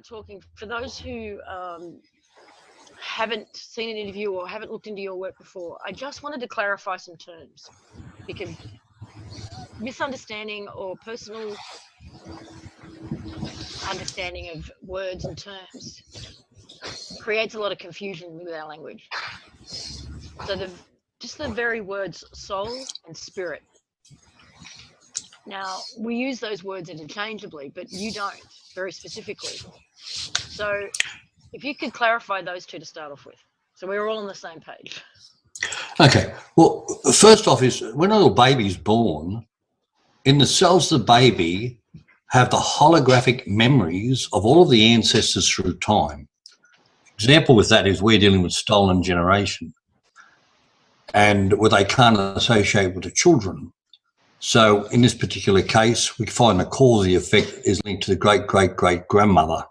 start talking, for those who haven't seen an interview or haven't looked into your work before, I just wanted to clarify some terms, because misunderstanding or personal understanding of words and terms creates a lot of confusion with our language. So just the very words soul and spirit. Now, we use those words interchangeably, but you don't, very specifically. So if you could clarify those two to start off with, so we're all on the same page. Okay. Well, first off is when a little baby's born, in the cells of the baby have the holographic memories of all of the ancestors through time. Example with that is we're dealing with stolen generation, and where they can't associate with the children. So in this particular case, we find the cause of the effect is linked to the great-great-great-grandmother.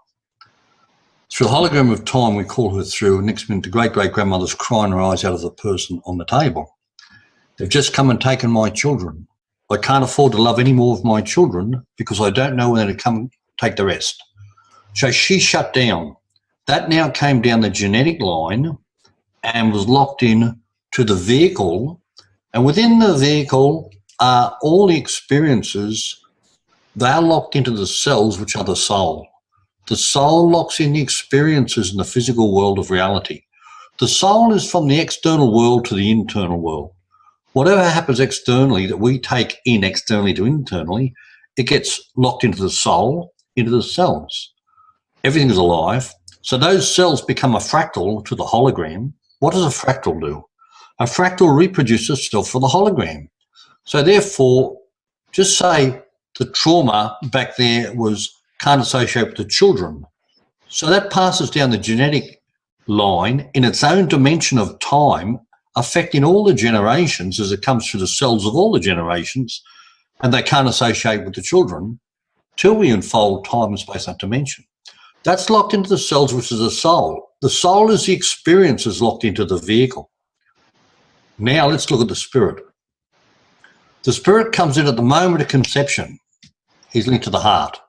Through the hologram of time, we call her through, and next minute the great-great-grandmother's crying her eyes out of the person on the table. They've just come and taken my children. I can't afford to love any more of my children because I don't know when to come take the rest. So she shut down. That now came down the genetic line and was locked in to the vehicle. And within the vehicle are all the experiences. They are locked into the cells, which are the soul. The soul locks in the experiences in the physical world of reality. The soul is from the external world to the internal world. Whatever happens externally that we take in externally to internally, it gets locked into the soul, into the cells. Everything is alive. So those cells become a fractal to the hologram. What does a fractal do? A fractal reproduces itself for the hologram. So therefore, just say the trauma back there can't associate with the children. So that passes down the genetic line in its own dimension of time, affecting all the generations as it comes through the cells of all the generations, and they can't associate with the children till we unfold time and space and dimension. That's locked into the cells, which is the soul. The soul is the experiences locked into the vehicle. Now let's look at the spirit. The spirit comes in at the moment of conception. He's linked to the heart.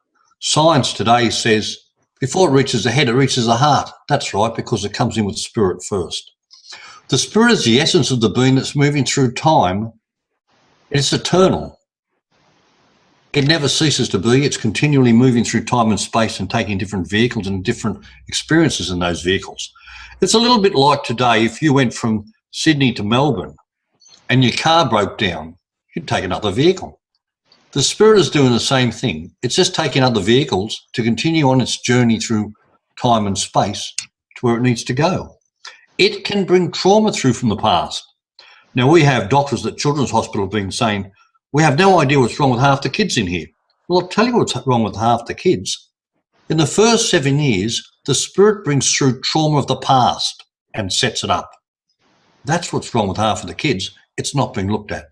Science today says before it reaches the head, it reaches the heart. That's right, because it comes in with spirit first. The spirit is the essence of the being that's moving through time. It's eternal. It never ceases to be. It's continually moving through time and space and taking different vehicles and different experiences in those vehicles. It's a little bit like today, if you went from Sydney to Melbourne and your car broke down, you'd take another vehicle. The spirit is doing the same thing. It's just taking other vehicles to continue on its journey through time and space to where it needs to go. It can bring trauma through from the past. Now, we have doctors at Children's Hospital have been saying, we have no idea what's wrong with half the kids in here. Well, I'll tell you what's wrong with half the kids. In the first 7 years, the spirit brings through trauma of the past and sets it up. That's what's wrong with half of the kids. It's not being looked at.